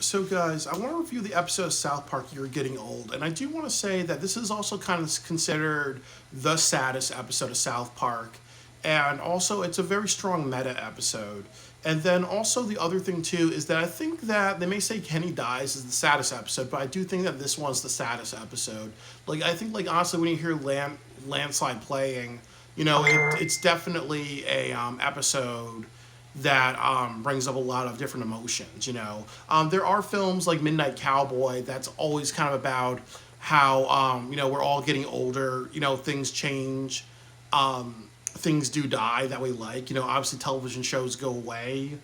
So, guys, I want to review the episode of South Park, You're Getting Old. And I do want to say that this is also kind of considered the saddest episode of South Park. And also, it's a very strong meta episode. And then also, the other thing, too, is that I think that they may say Kenny Dies is the saddest episode, but I do think that this one's the saddest episode. Like, I think, like, honestly, when you hear Landslide playing, it's definitely a episode that brings up a lot of different emotions. There are films like Midnight Cowboy that's always kind of about how we're all getting older. Things change, things do die that we like. Obviously television shows go away,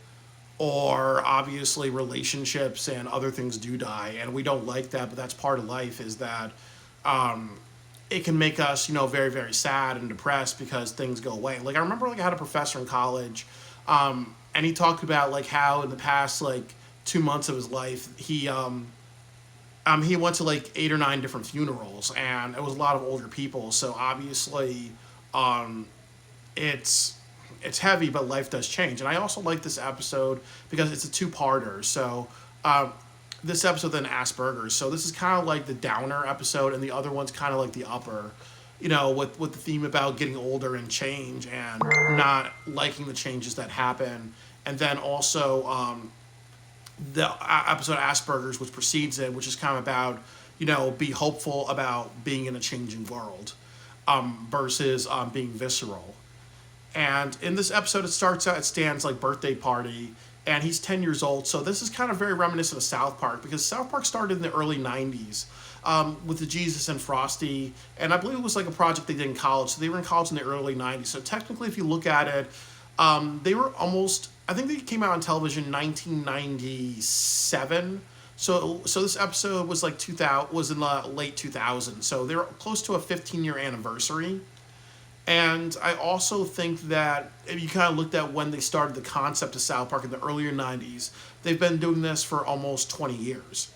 or obviously relationships and other things do die, and we don't like that. But that's part of life. Is that it can make us, very, very sad and depressed because things go away. Like I remember, like I had a professor in college, and he talked about like how in the past like 2 months of his life he went to like 8 or 9 different funerals, and it was a lot of older people. So obviously, um, it's it's heavy, but life does change. And I also like this episode because it's a two-parter. So this episode then Asperger's. So this is kind of like the downer episode, and the other one's kind of like the upper. With the theme about getting older and change and not liking the changes that happen, and then also the episode Asperger's, which precedes it, which is kind of about be hopeful about being in a changing world, versus being visceral. And in this episode, it starts out at Stan's like birthday party, and he's 10 years old. So this is kind of very reminiscent of South Park because South Park started in the early '90s with the Jesus and Frosty, and I believe it was like a project they did in college. So they were in college in the early '90s. So technically, if you look at it, they were almost. I think they came out on television in 1997. So this episode was like 2000, was in the late 2000s. So they were close to a 15-year anniversary. And I also think that if you kind of looked at when they started the concept of South Park in the earlier '90s, they've been doing this for almost 20 years.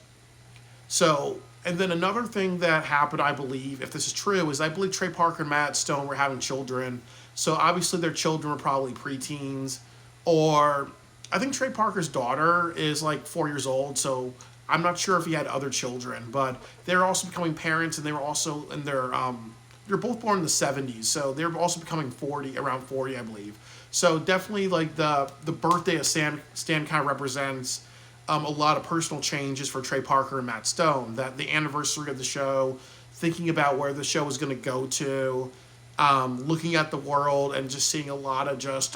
So, and then another thing that happened, I believe, if this is true, is I believe Trey Parker and Matt Stone were having children. So obviously their children were probably preteens, or I think Trey Parker's daughter is like 4 years old. So I'm not sure if he had other children, but they're also becoming parents, and they were also in their they're both born in the '70s, so they're also becoming 40, around 40, I believe. So definitely, like the birthday of Stan kind of represents a lot of personal changes for Trey Parker and Matt Stone. That the anniversary of the show, thinking about where the show is going to go to, looking at the world, and just seeing a lot of just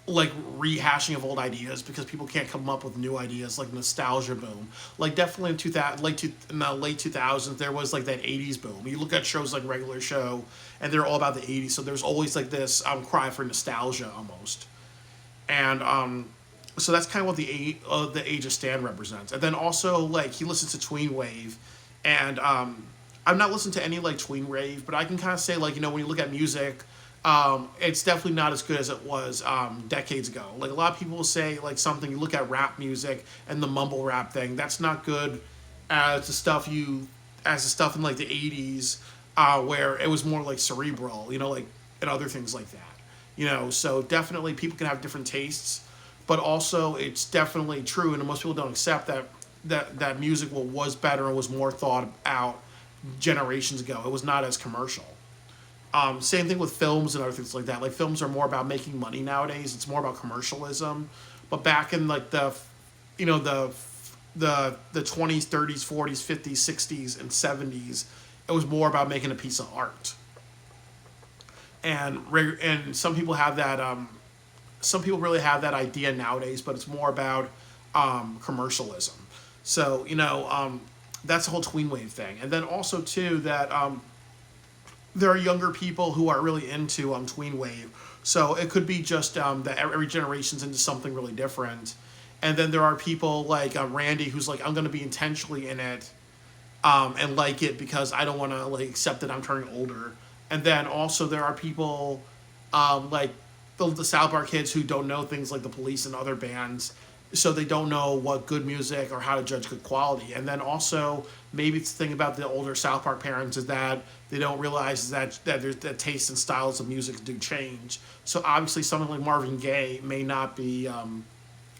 like rehashing of old ideas because people can't come up with new ideas, like nostalgia boom. Like definitely in 2000, in the late 2000s, there was like that '80s boom. You look at shows like Regular Show, and they're all about the '80s. So there's always like this cry for nostalgia almost, and so that's kind of what the age of Stan represents. And then also like he listens to Tween Wave, and I've not listened to any like Tween Wave, but I can kind of say like when you look at music, it's definitely not as good as it was decades ago. Like a lot of people will say, like something you look at rap music and the mumble rap thing. That's not good as the stuff in like the '80s, where it was more like cerebral. Like and other things like that. So definitely people can have different tastes, but also it's definitely true, and most people don't accept that music was better and was more thought out generations ago. It was not as commercial. Same thing with films and other things like that. Like films are more about making money nowadays. It's more about commercialism. But back in like you know, the 20s, 30s, 40s, 50s, 60s, and 70s, it was more about making a piece of art. And some people have that. Some people really have that idea nowadays, but it's more about commercialism. So that's the whole tween wave thing. And then also too that there are younger people who are really into tween wave. So it could be just that every generation's into something really different. And then there are people like Randy who's like, I'm going to be intentionally in it, and like it because I don't want to like accept that I'm turning older. And then also there are people like the South Park kids who don't know things like the Police and other bands, so they don't know what good music or how to judge good quality. And then also maybe it's the thing about the older South Park parents is that they don't realize that there's that taste and styles of music do change. So obviously someone like Marvin Gaye may not be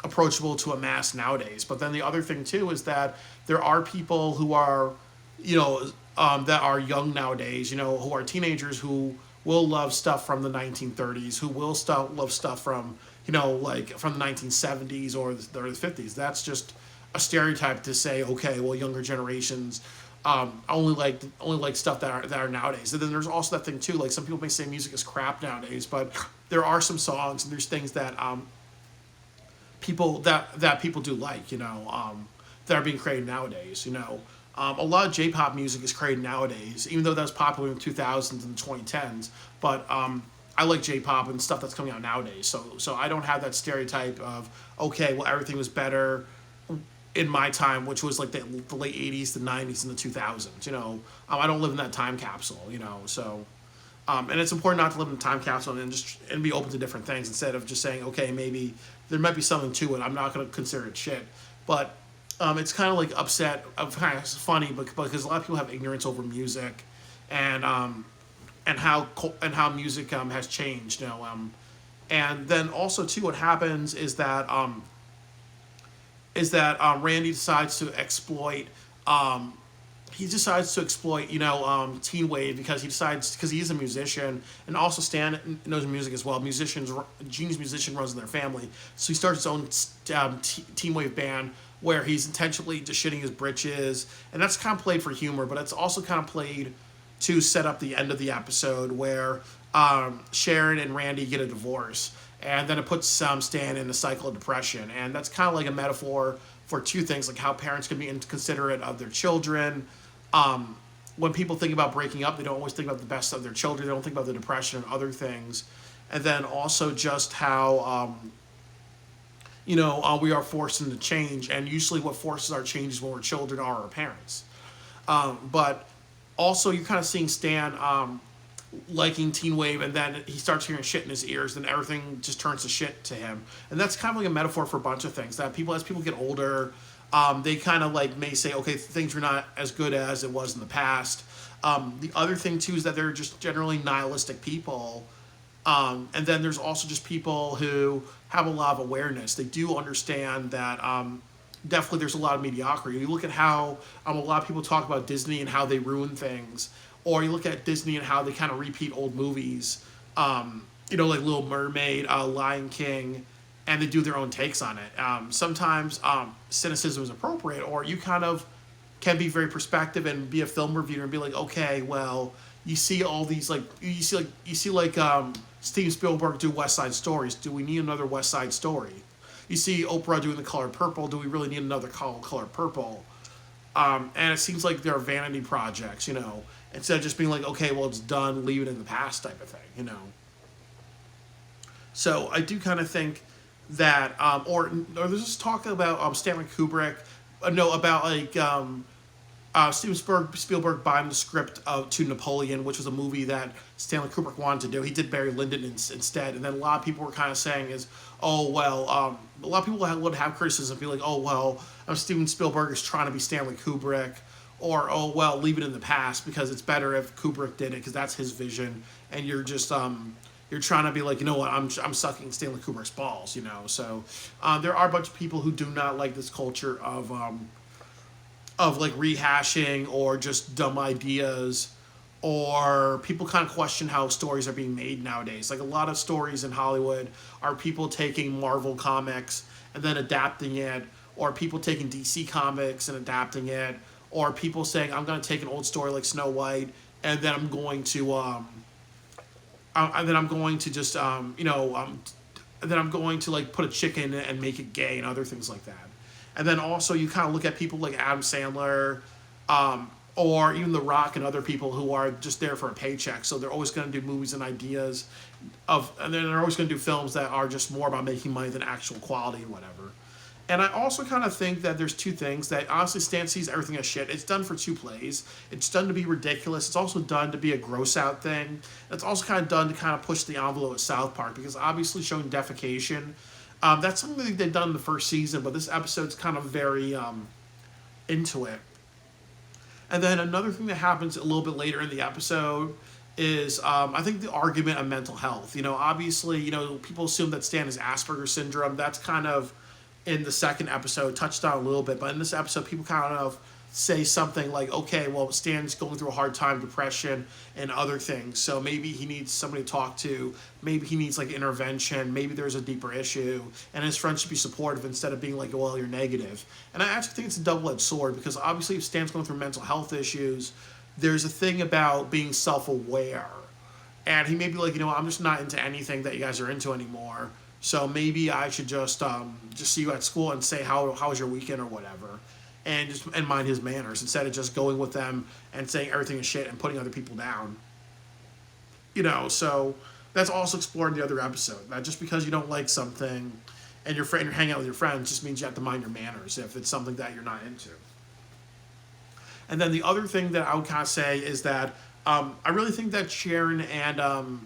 approachable to a mass nowadays. But then the other thing too is that there are people who are, you know, that are young nowadays, you know, who are teenagers who will love stuff from the 1930s, who will love stuff from, you know, like from the 1970s or the 50s. That's just a stereotype to say, okay, well, younger generations only like stuff that are nowadays. And then there's also that thing too, like some people may say music is crap nowadays, but there are some songs and there's things that people do like, you know, that are being created nowadays. You know, a lot of J-pop music is created nowadays, even though that was popular in the 2000s and the 2010s. But I like J-pop and stuff that's coming out nowadays. So I don't have that stereotype of, okay, well, everything was better in my time, which was like the late 80s, the 90s, and the 2000s. You know, I don't live in that time capsule. You know, so. And it's important not to live in a time capsule and be open to different things instead of just saying, okay, maybe there might be something to it. I'm not going to consider it shit. But it's kind of like kind of funny because a lot of people have ignorance over music, and how music has changed. You know, and then also too, what happens is that Randy decides to exploit. He decides to exploit, you know, Teen Wave because he's a musician and also Stan knows music as well. Genius musician runs in their family, so he starts his own Teen Wave band where he's intentionally just shitting his britches, and that's kind of played for humor, but it's also kind of played to set up the end of the episode where Sharon and Randy get a divorce, and then it puts Stan in a cycle of depression, and that's kind of like a metaphor for two things, like how parents can be inconsiderate of their children. When people think about breaking up, they don't always think about the best of their children. They don't think about the depression and other things. And then also just how, we are forced into change. And usually what forces our change is when we're children are our parents. But also you're kind of seeing Stan liking Teen Wave, and then he starts hearing shit in his ears, then everything just turns to shit to him. And that's kind of like a metaphor for a bunch of things, that as people get older, they kind of like may say, okay, things are not as good as it was in the past. The other thing too is that they're just generally nihilistic people. And then there's also just people who have a lot of awareness. They do understand that definitely there's a lot of mediocrity. You look at how a lot of people talk about Disney and how they ruin things, or you look at Disney and how they kind of repeat old movies, like Little Mermaid, Lion King, and they do their own takes on it. Sometimes cynicism is appropriate, or you kind of can be very perspective and be a film reviewer and be like, okay, well, you see all these you see Steven Spielberg do West Side Stories. Do we need another West Side Story? You see Oprah doing The Color Purple. Do we really need another Color Purple? And it seems like they're vanity projects, instead of just being like, okay, well, it's done, leave it in the past type of thing, So I do kind of think that, or there's this talk about Stanley Kubrick, Steven Spielberg buying the script to Napoleon, which was a movie that Stanley Kubrick wanted to do. He did Barry Lyndon instead, and then a lot of people were kind of saying is, oh well, a lot of people would have criticism, be like, oh well, Steven Spielberg is trying to be Stanley Kubrick, or oh well, leave it in the past because it's better if Kubrick did it because that's his vision, and you're just you're trying to be like, you know what, I'm sucking Stanley Kubrick's balls, So there are a bunch of people who do not like this culture of like rehashing or just dumb ideas, or people kind of question how stories are being made nowadays. Like a lot of stories in Hollywood are people taking Marvel comics and then adapting it, or people taking DC comics and adapting it, or people saying, I'm going to take an old story like Snow White and then I'm going to just and then I'm going to like put a chick in it and make it gay and other things like that. And then also you kind of look at people like Adam Sandler, or even The Rock and other people who are just there for a paycheck. So they're always going to do movies and ideas and then they're always going to do films that are just more about making money than actual quality and whatever. And I also kind of think that there's two things that honestly Stan sees everything as shit. It's done for two plays. It's done to be ridiculous. It's also done to be a gross out thing. It's also kind of done to kind of push the envelope at South Park, because obviously showing defecation, that's something that they've done in the first season, but this episode's kind of very into it. And then another thing that happens a little bit later in the episode is I think the argument of mental health. Obviously, people assume that Stan has Asperger's syndrome. That's kind of in the second episode touched on a little bit, but in this episode, people kind of say something like, okay, well, Stan's going through a hard time, depression, and other things. So maybe he needs somebody to talk to. Maybe he needs like intervention. Maybe there's a deeper issue, and his friends should be supportive instead of being like, well, you're negative. And I actually think it's a double-edged sword because obviously, if Stan's going through mental health issues, there's a thing about being self-aware, and he may be like, I'm just not into anything that you guys are into anymore. So maybe I should just see you at school and say how was your weekend or whatever, and mind his manners instead of just going with them and saying everything is shit and putting other people down. So that's also explored in the other episode. That just because you don't like something and you're hanging out with your friends just means you have to mind your manners if it's something that you're not into. And then the other thing that I would kind of say is that I really think that Sharon and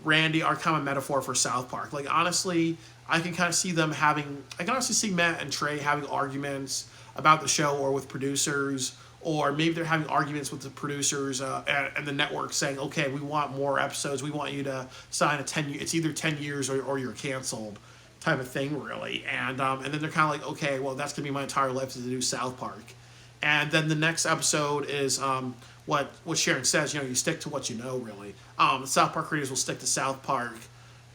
Randy are kind of a metaphor for South Park. Like, honestly, I can kind of see them having... I can honestly see Matt and Trey having arguments about the show or with producers, or maybe they're having arguments with the producers and the network saying, okay, we want more episodes. We want you to sign a 10-year... It's either 10 years or you're canceled type of thing, really. And then they're kind of like, okay, well, that's going to be my entire life to do South Park. And then the next episode is what Sharon says. You stick to what you know, really. The South Park creators will stick to South Park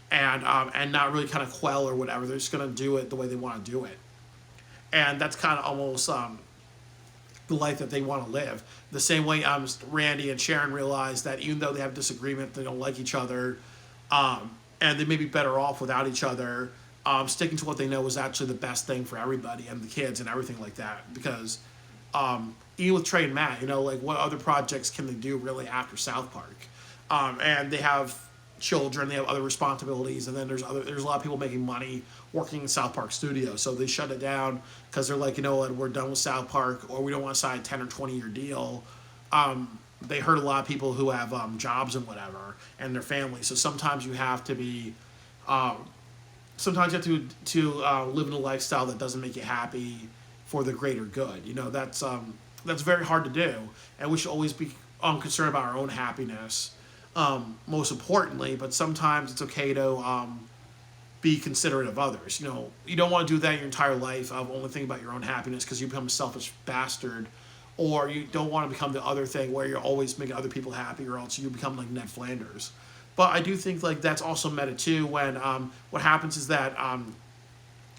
and not really kind of quell or whatever. They're just going to do it the way they want to do it. And that's kind of almost the life that they want to live. The same way Randy and Sharon realize that even though they have disagreement, they don't like each other, and they may be better off without each other, sticking to what they know is actually the best thing for everybody and the kids and everything like that. Because even with Trey and Matt, like what other projects can they do really after South Park? And they have children, they have other responsibilities, and then there's a lot of people making money working in South Park Studios, so they shut it down because they're like, what, we're done with South Park, or we don't want to sign a 10 or 20 year deal. They hurt a lot of people who have jobs and whatever, and their families. So sometimes you have to be, sometimes you have to live in a lifestyle that doesn't make you happy for the greater good. That's very hard to do, and we should always be concerned about our own happiness. Most importantly, but sometimes it's okay to be considerate of others. You don't want to do that your entire life of only thinking about your own happiness because you become a selfish bastard, or you don't want to become the other thing where you're always making other people happy, or else you become like Ned Flanders. But I do think like that's also meta too when what happens is that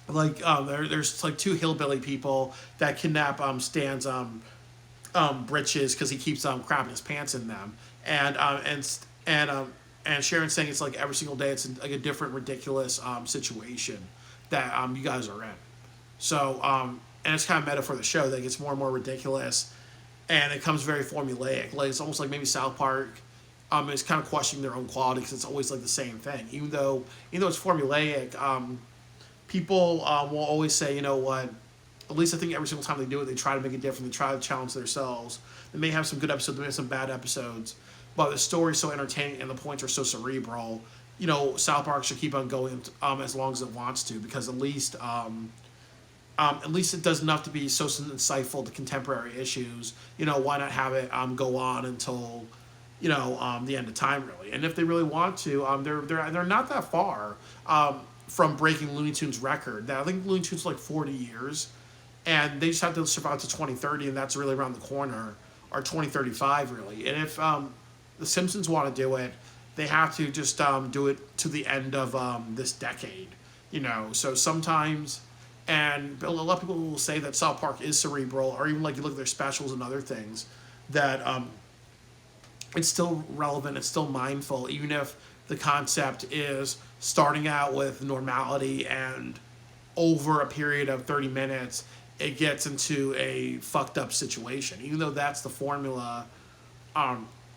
there's like two hillbilly people that kidnap Stan's britches because he keeps crapping his pants in them, and Sharon's saying it's like every single day it's like a different ridiculous situation that you guys are in. So and it's kind of meta for the show that gets more and more ridiculous, and it comes very formulaic. Like it's almost like maybe South Park is kind of questioning their own quality because it's always like the same thing. Even though it's formulaic, people will always say, what. At least I think every single time they do it, they try to make it different. They try to challenge themselves. They may have some good episodes, they may have some bad episodes, but the story's so entertaining and the points are so cerebral. South Park should keep on going as long as it wants to, because at least it does enough to be so insightful to contemporary issues. Why not have it go on until the end of time, really? And if they really want to, they're not that far from breaking Looney Tunes' record. I think Looney Tunes like 40 years. And they just have to survive to 2030, and that's really around the corner, or 2035, really. And if the Simpsons want to do it, they have to just do it to the end of this decade. So sometimes, and a lot of people will say that South Park is cerebral, or even like you look at their specials and other things, that it's still relevant, it's still mindful, even if the concept is starting out with normality and over a period of 30 minutes, it gets into a fucked up situation. Even though that's the formula,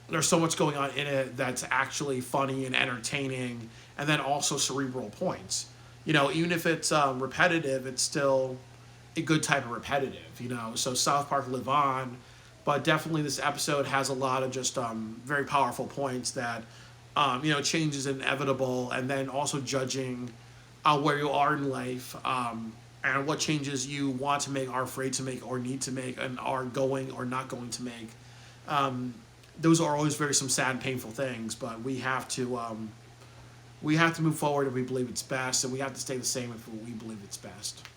there's so much going on in it that's actually funny and entertaining, and then also cerebral points. Even if it's repetitive, it's still a good type of repetitive. So South Park live on, but definitely this episode has a lot of just very powerful points that change is inevitable, and then also judging where you are in life. And what changes you want to make, are afraid to make, or need to make, and are going or not going to make. Those are always some sad and painful things, but we have to move forward if we believe it's best, and we have to stay the same if we believe it's best.